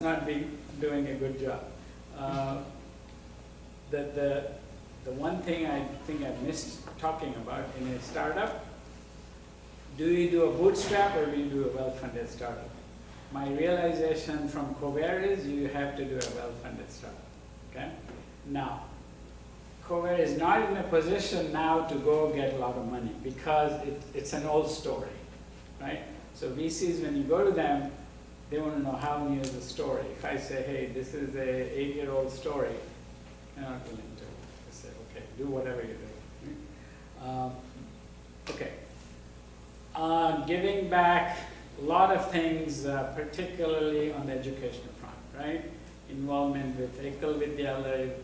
not be doing a good job. The one thing I think I missed talking about in a startup, do you do a bootstrap or do you do a well-funded startup? My realization from Cover is you have to do a well-funded startup, okay? Now, Cover is not in a position now to go get a lot of money because it's an old story, right? So VCs, when you go to them, they want to know how new is the story. If I say, hey, this is a 8-year-old story, they're not willing to. They say, okay, do whatever you do. Okay. Giving back a lot of things, particularly on the educational front, right? Involvement with Ekal Vidyalaya.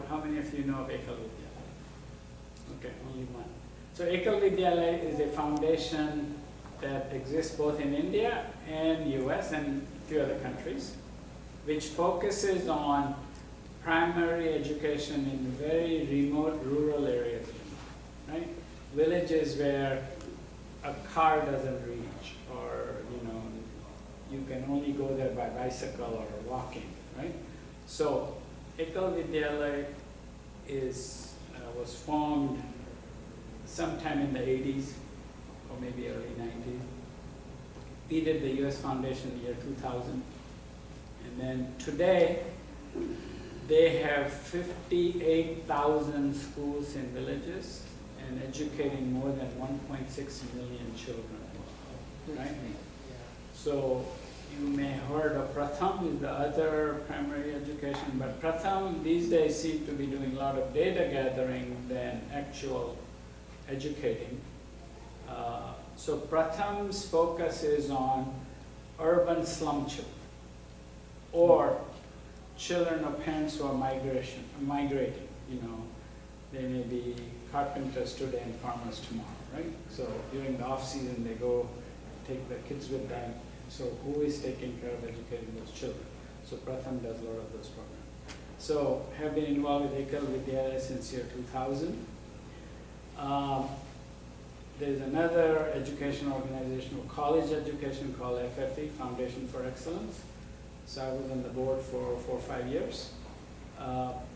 How many of you know of Ekal Vidyalaya? Okay, only one. So Ekal Vidyalaya is a foundation that exists both in India and US and a few other countries, which focuses on primary education in very remote rural areas, right? Villages where a car doesn't reach, or you can only go there by bicycle or walking, right? So Ekal Vidyalaya was formed sometime in the 80s or maybe early 90s. We did the US Foundation in the year 2000. And then today, they have 58,000 schools in villages and educating more than 1.6 million children, right? So you may have heard of Pratham is the other primary education, but Pratham these days seem to be doing a lot of data gathering than actual educating. So Pratham's focus is on urban slum children or children of parents who are migrating. They may be carpenters today and farmers tomorrow, right? So during the off season, they go take their kids with them. So who is taking care of educating those children? So Pratham does a lot of those programs. So have been involved with Ekal Vidyalaya since year 2000. There's another education organization, college education, called FFE, Foundation for Excellence. So I was on the board for 4 or 5 years.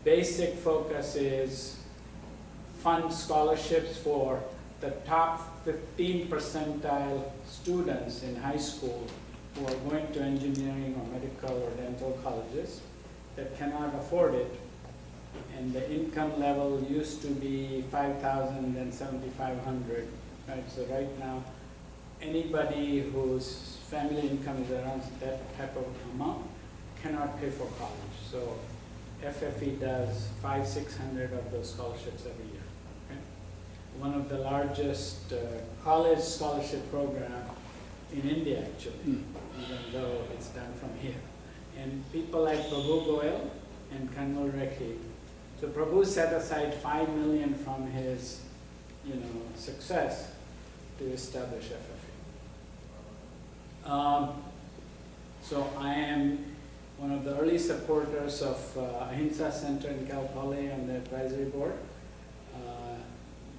Basic focus is fund scholarships for the top 15 percentile students in high school who are going to engineering or medical or dental colleges that cannot afford it. And the income level used to be $5,000 and $7,500. Right, so right now, anybody whose family income is around that type of amount cannot pay for college. So FFE does 500-600 of those scholarships every year. Okay? One of the largest college scholarship program in India, actually, even though it's done from here. And people like Prabhu Goyal and Kanwal Rekhi. So Prabhu set aside $5 million from his success to establish FFE. So I am one of the early supporters of Ahimsa Center in Cal Poly on the advisory board.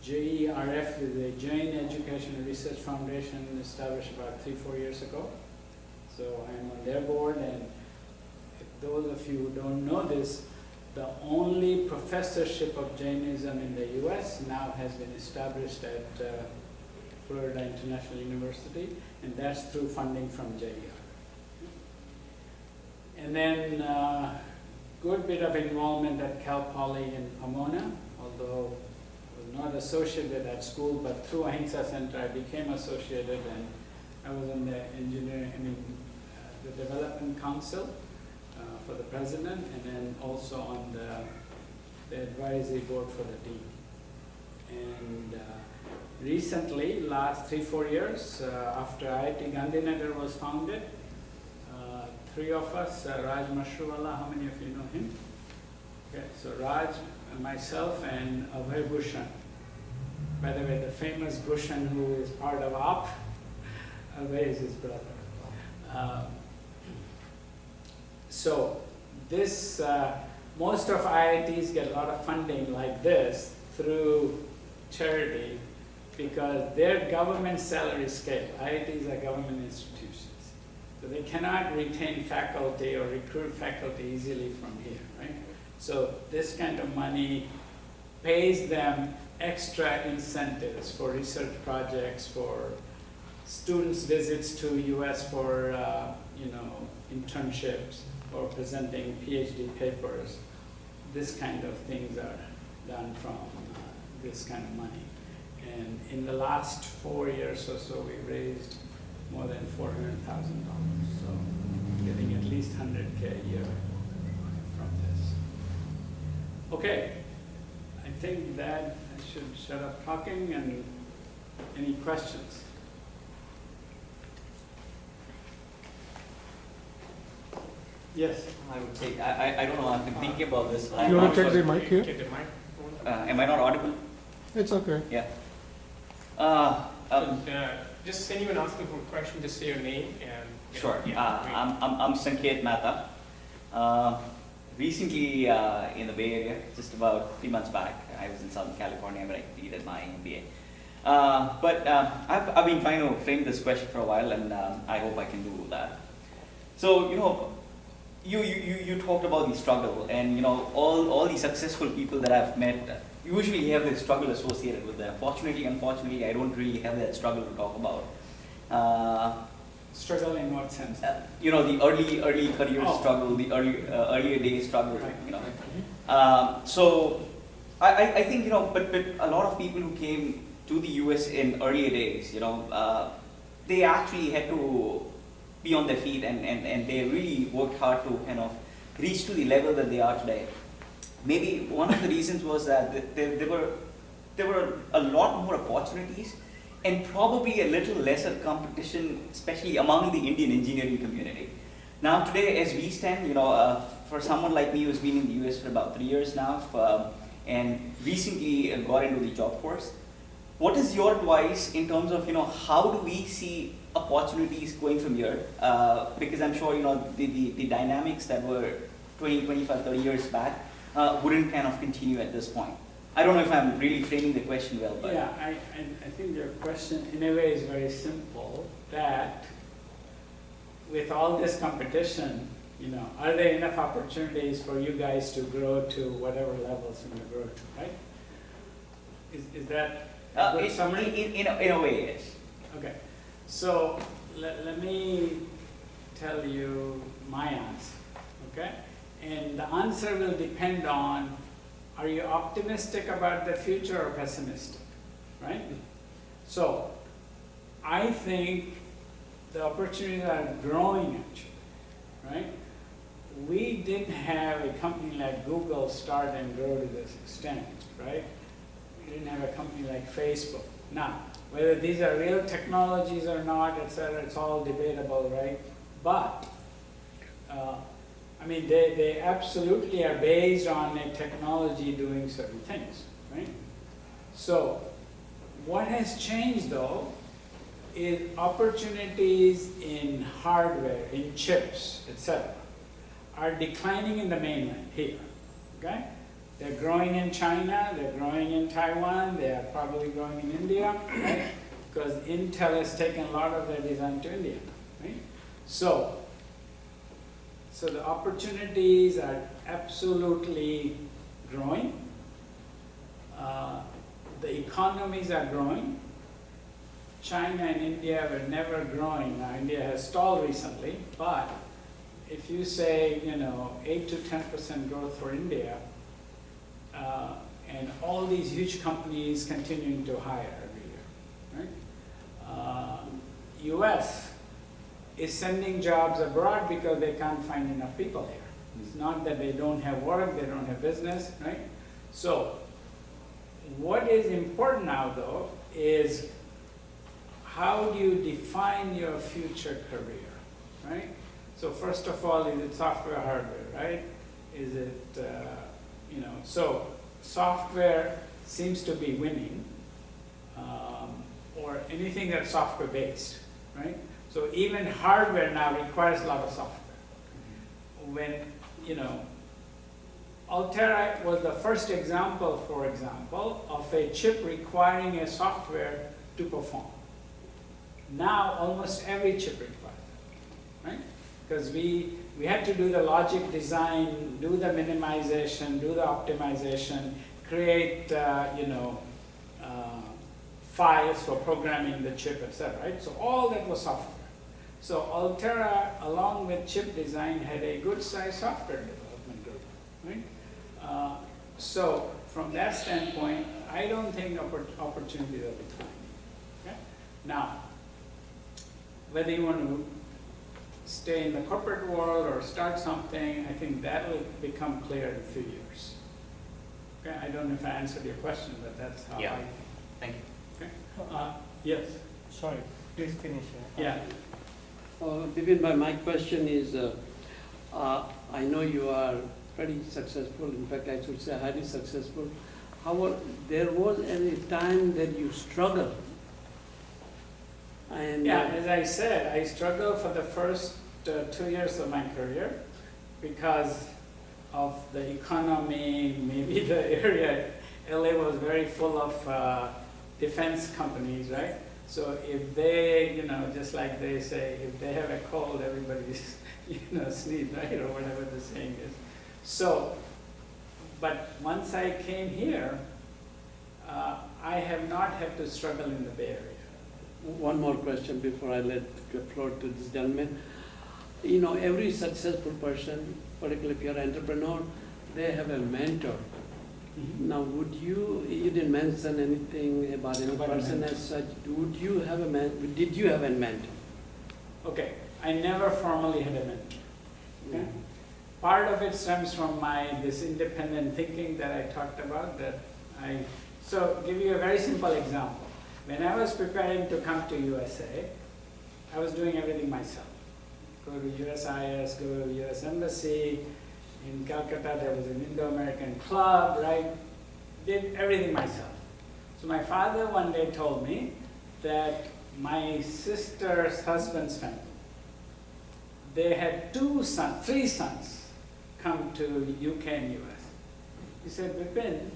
JERF is a Jain Education and Research Foundation established about 3-4 years ago. So I am on their board, and if those of you who don't know this, the only professorship of Jainism in the US now has been established at Florida International University, and that's through funding from JER. And then good bit of involvement at Cal Poly in Pomona, although I was not associated with that school, but through Ahimsa Center I became associated, and I was on the the development council for the president, and then also on the advisory board for the dean. And recently, last 3-4 years, after IIT Gandhinagar was founded, 3 of us, Raj Mashruwala, how many of you know him? Okay, so Raj, myself, and Abhay Bhushan. By the way, the famous Bhushan who is part of AAP, Abhay is his brother. So this, most of IITs get a lot of funding like this through charity because their government salary scale, IITs are government institutions, So they cannot retain faculty or recruit faculty easily from here, right? So this kind of money pays them extra incentives for research projects, for students' visits to US for internships or presenting PhD papers. This kind of things are done from this kind of money. And in the last 4 years or so, we raised more than $400,000. So getting at least 100K a year from this. Okay, I think that I should shut up talking, and any questions? Yes. I would say, I don't know, I've been thinking about this. You want to take the mic here? Am I not audible? It's okay. Yeah. Just send you an asking for a question, just say your name and. Sure. Yeah, I'm Sanket Mehta. Recently in the Bay Area, just about 3 months back, I was in Southern California where I completed my MBA. But I've been trying to frame this question for a while, and I hope I can do that. So, you talked about the struggle, and all the successful people that I've met usually have this struggle associated with them. Fortunately, unfortunately, I don't really have that struggle to talk about. Struggle in what sense? The early career struggle, the earlier days struggle. Right. So I think but a lot of people who came to the US in earlier days, they actually had to be on their feet, and they really worked hard to kind of reach to the level that they are today. Maybe one of the reasons was that there were a lot more opportunities and probably a little lesser competition, especially among the Indian engineering community. Now today, as we stand, for someone like me who's been in the US for about 3 years now, and recently got into the job force, what is your advice in terms of how do we see opportunities going from here? Because I'm sure the dynamics that were 20, 25, 30 years back wouldn't kind of continue at this point. I don't know if I'm really framing the question well, but yeah, I think your question in a way is very simple. That with all this competition, are there enough opportunities for you guys to grow to whatever levels you want to grow to, right? Is that a good summary? In a way, yes. Okay, so let me tell you my answer, okay? And the answer will depend on, are you optimistic about the future or pessimistic, right? So I think the opportunities are growing actually, right? We didn't have a company like Google start and grow to this extent, right? We didn't have a company like Facebook. Now, whether these are real technologies or not, etc., it's all debatable, right? But they absolutely are based on a technology doing certain things, right? So what has changed though is opportunities in hardware, in chips, etc., are declining in the mainland here, okay? They're growing in China, they're growing in Taiwan, they are probably growing in India, right? Because Intel has taken a lot of their design to India, right? So the opportunities are absolutely growing. The economies are growing. China and India were never growing. Now India has stalled recently, but if you say 8 to 10% growth for India, and all these huge companies continuing to hire every year, right? US is sending jobs abroad because they can't find enough people here. It's not that they don't have work, they don't have business, right? So what is important now though is how do you define your future career, right? So first of all, is it software, hardware, right? Is it, so software seems to be winning, or anything that's software based, right? So even hardware now requires a lot of software. When, Altera was the first example, for example, of a chip requiring a software to perform. Now almost every chip requires right? Because we had to do the logic design, do the minimization, do the optimization, create, files for programming the chip, etc. Right? So all that was software. So Altera, along with chip design, had a good-sized software development group, right? So from that standpoint, I don't think opportunity will be tiny. Okay? Now, whether you want to stay in the corporate world or start something, I think that will become clear in a few years. Okay? I don't know if I answered your question, but that's how Yeah. I think. Thank you. Okay? Yes. Sorry, please finish. Yeah. Bipin, my question is, I know you are pretty successful, in fact, I should say highly successful. However, there was any time that you struggled. And Yeah, as I said, I struggled for the first 2 years of my career because of the economy, maybe the area. LA was very full of defense companies, right? So if they, just like they say, if they have a cold, everybody's, sneeze, right? Or whatever the saying is. So, but once I came here, I have not had to struggle in the Bay Area. one more question before I let the floor to this gentleman. Every successful person, particularly if you're an entrepreneur, they have a mentor. Now, you didn't mention anything about any About a person mentor. as such. Did you have a mentor? Okay, I never formally had a mentor. Okay? Part of it stems from this independent thinking that I talked about. So give you a very simple example. When I was preparing to come to USA, I was doing everything myself. Go to USIS, go to US Embassy. In Calcutta, there was an Indo-American club, right? Did everything myself. So my father one day told me that my sister's husband's family, they had 3 sons come to UK and US. He said, Vipin,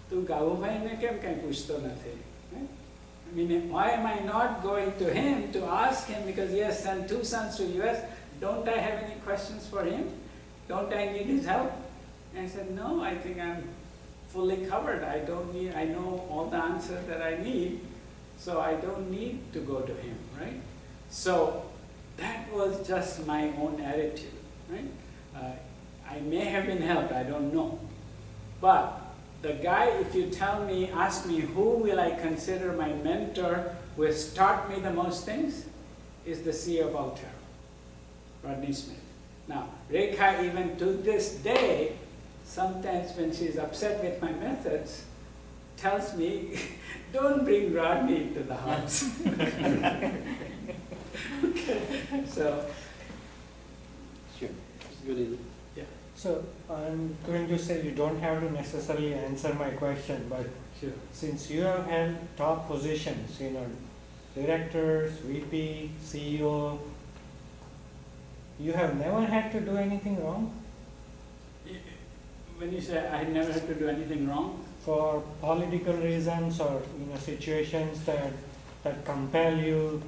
tu gavu bhai ne kem kahin puchto nathi? I mean, why am I not going to him to ask him, because he has sent 2 sons to US, don't I have any questions for him? Don't I need his help? And I said, no, I think I'm fully covered. I know all the answers that I need, so I don't need to go to him, right? So that was just my own attitude, right? I may have been helped, I don't know. But the guy, if you ask me who will I consider my mentor who has taught me the most things, is the CEO of Altera, Rodney Smith. Now, Rekha, even to this day, sometimes when she's upset with my methods, tells me, don't bring Rodney into the house. Okay, so. Sure, it's good. So I'm going to say you don't have to necessarily answer my question, but Sure. since you have held top positions, directors, VP, CEO, you have never had to do anything wrong? When you say I never had to do anything wrong, For political reasons or situations that compel you,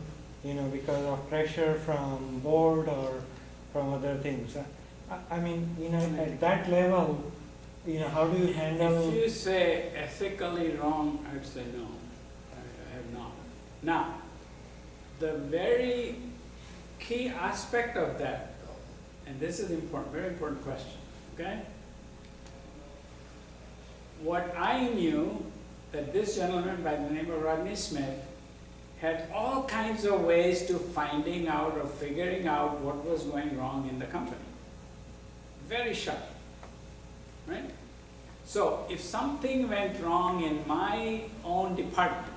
because of pressure from board or from other things. I mean, at that level, how do you handle? if you say ethically wrong, I'd say no, I have not. Now, the very key aspect of that, though, and this is important, very important question, okay? What I knew, that this gentleman by the name of Rodney Smith had all kinds of ways to finding out or figuring out what was going wrong in the company. Very sharp, right? So if something went wrong in my own department,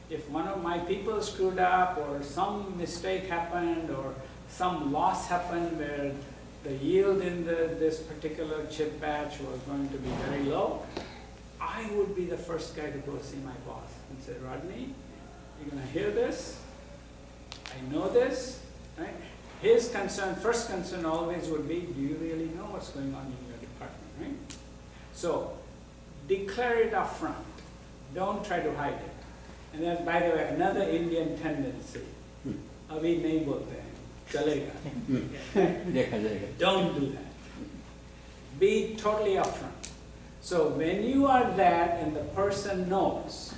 if one of my people screwed up or some mistake happened or some loss happened where the yield in this particular chip batch was going to be very low, I would be the first guy to go see my boss and say, Rodney, you're going to hear this, I know this, right? His first concern always would be, do you really know what's going on in your department, right? So, declare it up front. Don't try to hide it. And then, by the way, another Indian tendency, abhi nahi bolte hain. chalega. Don't do that. Be totally upfront. So when you are that and the person knows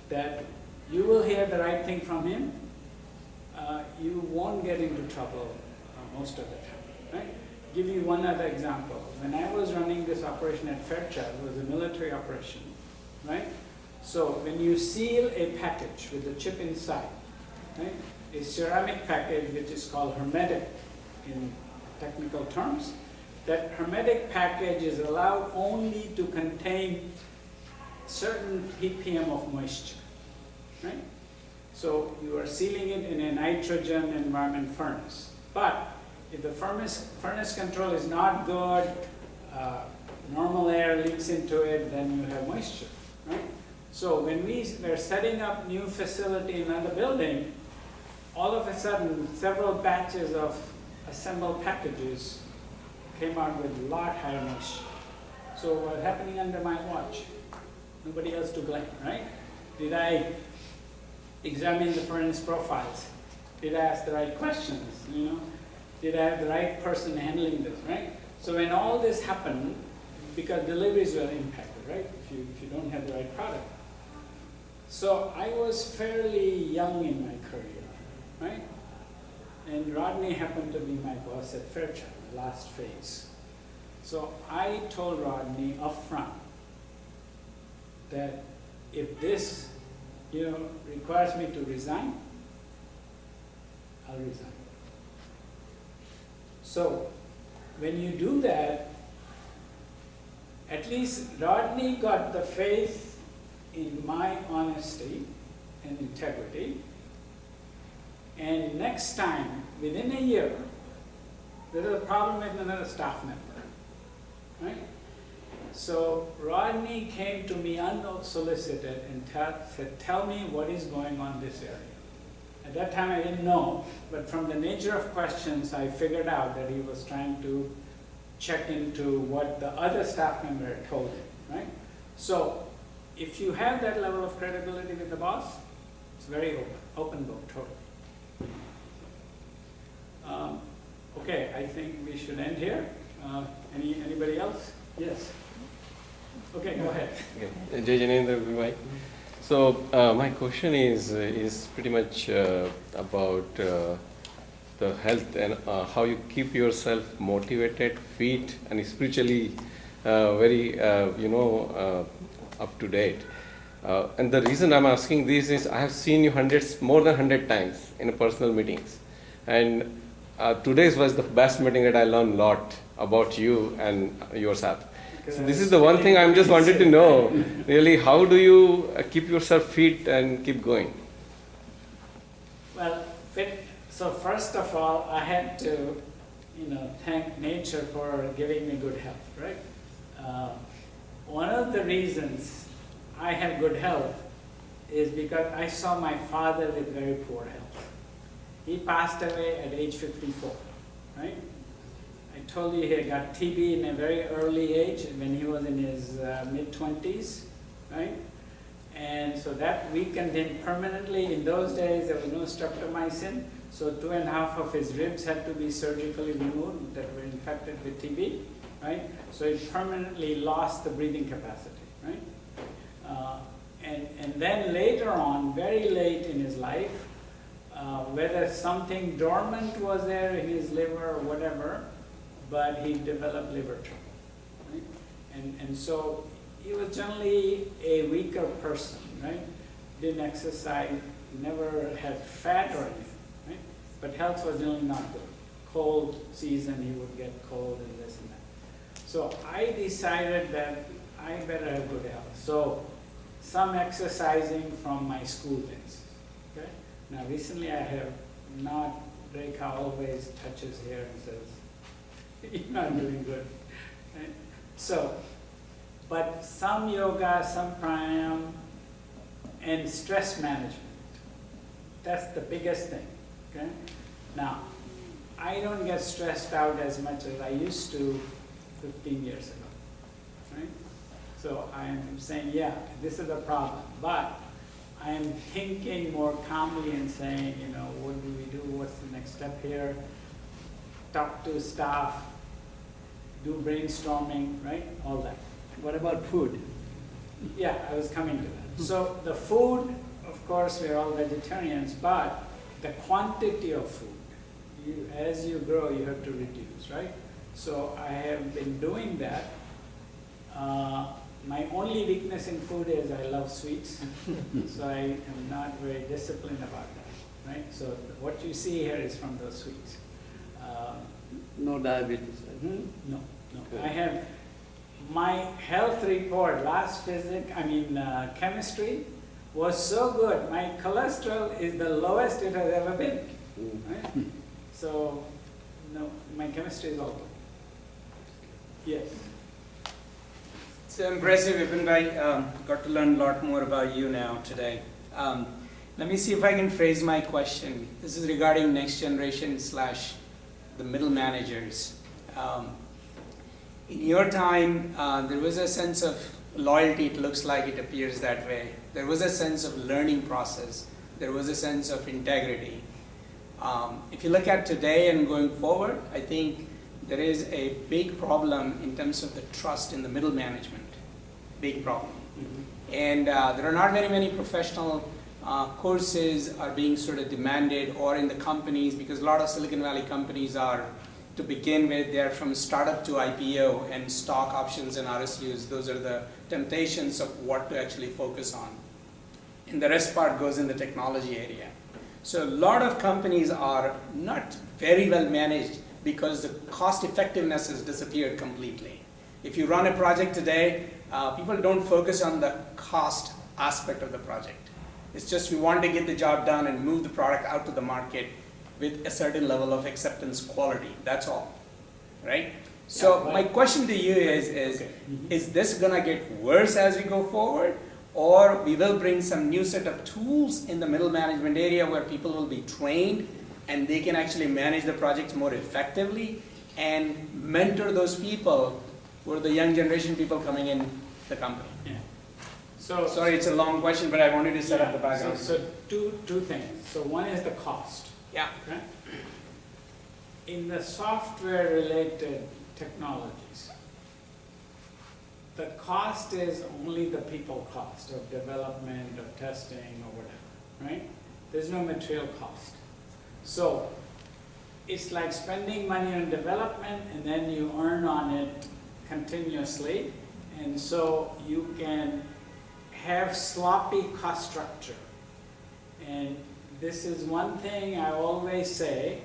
that you will hear the right thing from him, you won't get into trouble most of the time, right? Give you one other example. When I was running this operation at Fairchild, it was a military operation, right? So when you seal a package with a chip inside, right? A ceramic package which is called hermetic in technical terms, that hermetic package is allowed only to contain certain ppm of moisture, right? So you are sealing it in a nitrogen environment furnace. But if the furnace control is not good, normal air leaks into it, then you have moisture, right? So when we were setting up new facility in another building, all of a sudden several batches of assembled packages came out with a lot higher moisture. So what's happening under my watch? Nobody else to blame, right? Did I examine the furnace profiles? Did I ask the right questions? Did I have the right person handling this, right? So when all this happened, because deliveries were impacted, right? If you don't have the right product. So I was fairly young in my career, right? And Rodney happened to be my boss at Fairchild, last phase. So I told Rodney up front that if this, requires me to resign, I'll resign. So when you do that, at least Rodney got the faith in my honesty and integrity. And next time, within a year, there is a problem with another staff member, right? So Rodney came to me unsolicited and said, tell me what is going on in this area. At that time I didn't know, but from the nature of questions I figured out that he was trying to check into what the other staff member had told him, right? So if you have that level of credibility with the boss, it's very open book, totally. Okay, I think we should end here. Anybody else? Yes. Okay, go ahead. Okay. Jai Janendra Bhai. So my question is pretty much about the health and how you keep yourself motivated, fit, and spiritually very up to date. And the reason I'm asking this is I have seen you more than 100 times in personal meetings, and today's was the best meeting that I learned a lot about you and yourself. So this is the one thing I'm just wanted to know, really, how do you keep yourself fit and keep going? Well, fit. So first of all, I had to, thank nature for giving me good health, right? One of the reasons I have good health is because I saw my father with very poor health. He passed away at age 54, right? I told you he got TB in a very early age when he was in his mid-20s, right? And so that weakened him permanently. In those days, there was no streptomycin, so 2.5 of his ribs had to be surgically removed that were infected with TB, right? So he permanently lost the breathing capacity, right? And then later on, very late in his life, whether something dormant was there in his liver or whatever, but he developed liver trouble, right? And so he was generally a weaker person, right? Didn't exercise, never had fat or anything, right? But health was generally not good. Cold season, he would get cold and this and that. So I decided that I better have good health. So some exercising from my school days, okay? Now recently I have not, Rekha always touches here and says, you're not doing good, right? So, but some yoga, some pranayama, and stress management. That's the biggest thing, okay? Now, I don't get stressed out as much as I used to 15 years ago, right? So I'm saying, yeah, this is a problem, but I am thinking more calmly and saying, you know, what do we do? What's the next step here? Talk to staff, do brainstorming, right? All that. What about food? Yeah, I was coming to that. So the food, of course, we're all vegetarians, but the quantity of food, as you grow, you have to reduce, right? So I have been doing that. My only weakness in food is I love sweets, so I am not very disciplined about that, right? So what you see here is from those sweets. No diabetes. No, no. Good. I have my health report, chemistry was so good. My cholesterol is the lowest it has ever been, right? So, no, my chemistry is all good. Yes. It's impressive, Vipin bhai. Got to learn a lot more about you now today. Let me see if I can phrase my question. This is regarding next generation / the middle managers. In your time, there was a sense of loyalty, it looks like it appears that way. There was a sense of learning process. There was a sense of integrity. If you look at today and going forward, I think there is a big problem in terms of the trust in the middle management. Big problem. Mm-hmm. And there are not very many professional courses are being sort of demanded or in the companies, because a lot of Silicon Valley companies are, to begin with, they're from startup to IPO, and stock options and RSUs, those are the temptations of what to actually focus on. And the rest part goes in the technology area. So a lot of companies are not very well managed because the cost effectiveness has disappeared completely. If you run a project today, people don't focus on the cost aspect of the project. It's just we want to get the job done and move the product out to the market with a certain level of acceptance quality. That's all, right? So Yeah, my question to you is this gonna get worse as we go forward? Or we will bring some new set of tools in the middle management area where people will be trained and they can actually manage the projects more effectively and mentor those people who are the young generation people coming in the company. Yeah. So Sorry, it's a long question, but I wanted to set up the yeah, background. So two things. So one is the cost. Yeah. Okay? In the software-related technologies, the cost is only the people cost of development, of testing, or whatever, right? There's no material cost. So it's like spending money on development and then you earn on it continuously, and so you can have sloppy cost structure. And this is one thing I always say,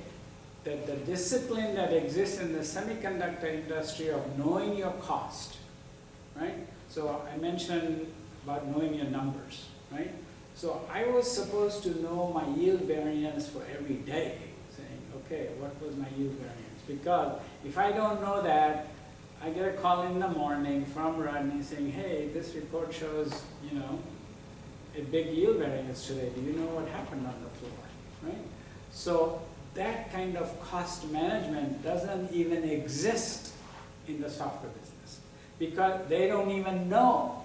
that the discipline that exists in the semiconductor industry of knowing your cost, right? So I mentioned about knowing your numbers, right? So I was supposed to know my yield variance for every day, saying, okay, what was my yield variance? Because if I don't know that, I get a call in the morning from Rodney saying, hey, this report shows, you know, a big yield variance today. Do you know what happened on the floor, right? So that kind of cost management doesn't even exist in the software business because they don't even know,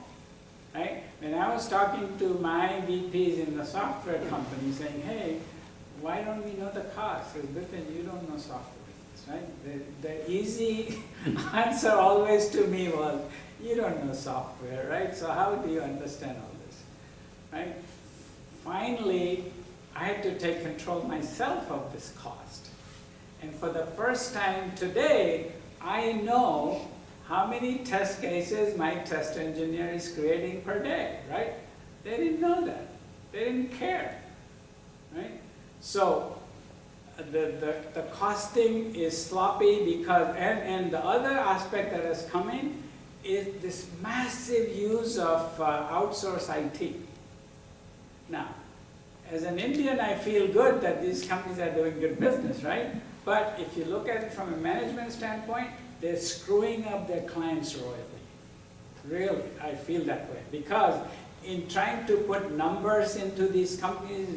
right? When I was talking to my VPs in the software company saying, hey, why don't we know the cost? Because Vipin, you don't know software business, right? The easy answer always to me was, you don't know software, right? So how do you understand all this, right? Finally, I had to take control myself of this cost. And for the first time today, I know how many test cases my test engineer is creating per day, right? They didn't know that. They didn't care, right? So the costing is sloppy because, and the other aspect that has come in is this massive use of outsourced IT. Now, as an Indian, I feel good that these companies are doing good business, right? But if you look at it from a management standpoint, they're screwing up their clients royally. Really, I feel that way. Because in trying to put numbers into these companies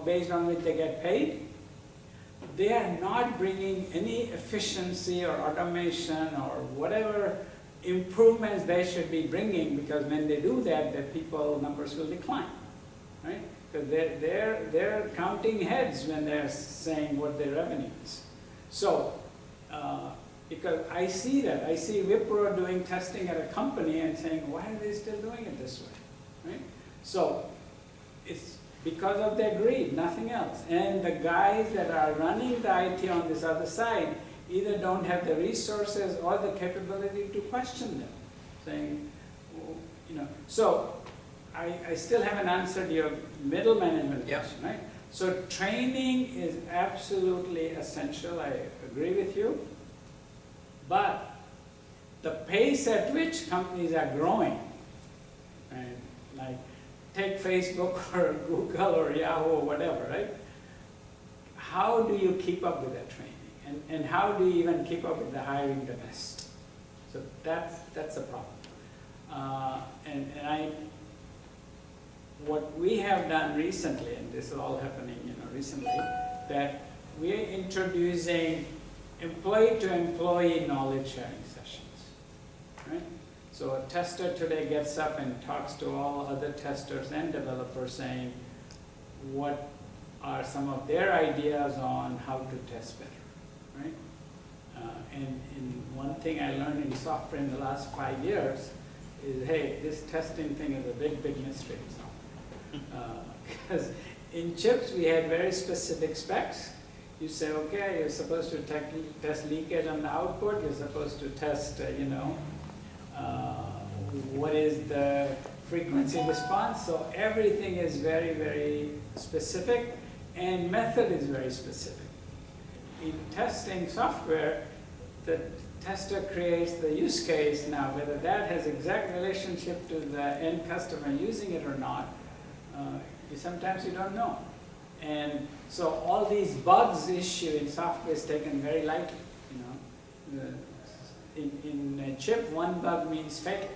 based on which they get paid, they are not bringing any efficiency or automation or whatever improvements they should be bringing, because when they do that, the people numbers will decline. right? Because they're counting heads when they're saying what their revenue is. So, because I see that, I see Wipro doing testing at a company and saying, why are they still doing it this way, right? So, it's because of their greed, nothing else. And the guys that are running the IT on this other side either don't have the resources or the capability to question them, saying, so I still haven't answered your middle management question, right? So training is absolutely essential, I agree with you. But the pace at which companies are growing, right? Like take Facebook or Google or Yahoo or whatever, right? How do you keep up with that training? And how do you even keep up with the hiring the best? So that's a problem. What we have done recently, and this is all happening recently, that we are introducing employee-to-employee knowledge sharing sessions, right? So a tester today gets up and talks to all other testers and developers saying what are some of their ideas on how to test better, right? And one thing I learned in software in the last 5 years is, hey, this testing thing is a big, big mystery in software. Because in chips we had very specific specs. You say, okay, you're supposed to test leakage on the output, you're supposed to test, what is the frequency response. So everything is very, very specific, and method is very specific. In testing software, the tester creates the use case. Now, whether that has exact relationship to the end customer using it or not, sometimes you don't know. And so all these bugs issue in software is taken very lightly. In a chip, one bug means fatal.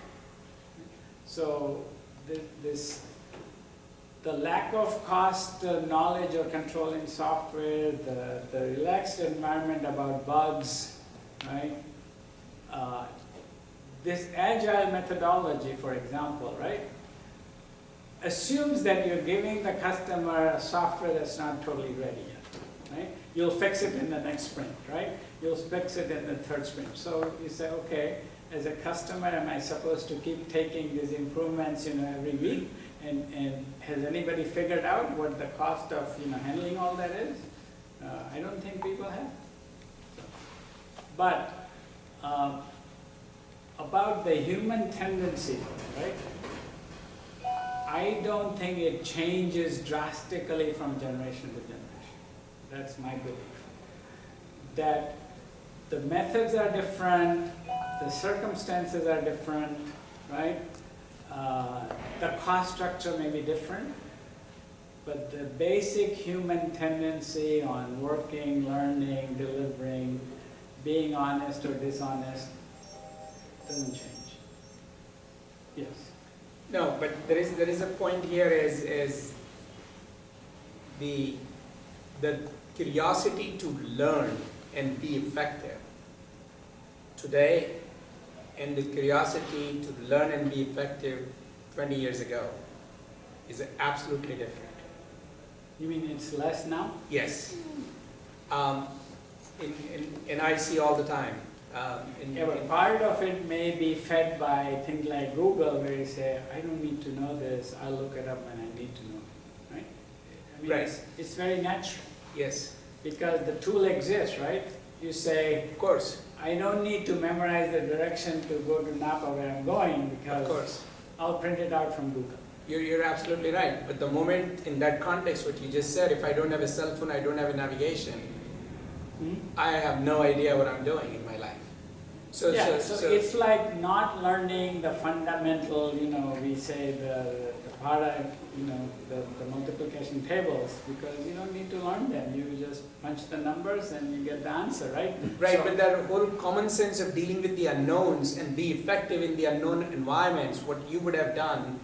So the lack of cost, knowledge or control in software, the relaxed environment about bugs, right? This agile methodology, for example, right, assumes that you're giving the customer a software that's not totally ready yet, right? You'll fix it in the next sprint, right? You'll fix it in the third sprint. So you say, okay, as a customer, am I supposed to keep taking these improvements, every week? And has anybody figured out what the cost of, handling all that is? I don't think people have. But about the human tendency, right? I don't think it changes drastically from generation to generation. That's my belief. That the methods are different, the circumstances are different, right? The cost structure may be different, but the basic human tendency on working, learning, delivering, being honest or dishonest doesn't change. Yes. No, but there is a point here is the curiosity to learn and be effective today, and the curiosity to learn and be effective 20 years ago is absolutely different. You mean it's less now? Yes. And I see all the time. Yeah, but part of it may be fed by things like Google, where you say, I don't need to know this, I'll look it up when I need to know it, right? I mean, Right. it's very natural, Yes, because the tool exists, right? You say, of course, I don't need to memorize the direction to go to Napa where I'm going, of because course. I'll print it out from Google. You're absolutely right. But the moment in that context, what you just said, if I don't have a cell phone, I don't have a navigation, I have no idea what I'm doing in my life. So it's like not learning the fundamental, we say the para, the multiplication tables, because you don't need to learn them. You just punch the numbers and you get the answer, right? Right, So- but that whole common sense of dealing with the unknowns and be effective in the unknown environments, what you would have done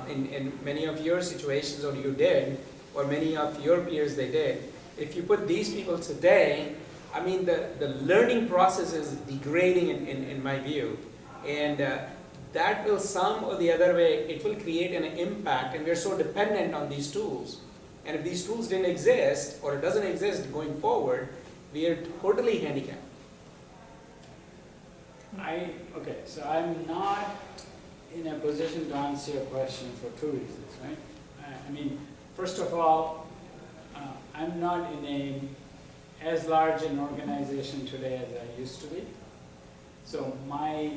in many of your situations, or you did, or many of your peers they did. If you put these people today, I mean, the learning process is degrading in my view. And that will some or the other way, it will create an impact, and we're so dependent on these tools. And if these tools didn't exist, or it doesn't exist going forward, we are totally handicapped. Okay, so I'm not in a position to answer your question for two reasons, right? I mean, first of all, I'm not in as large an organization today as I used to be. So my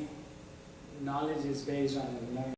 knowledge is based on a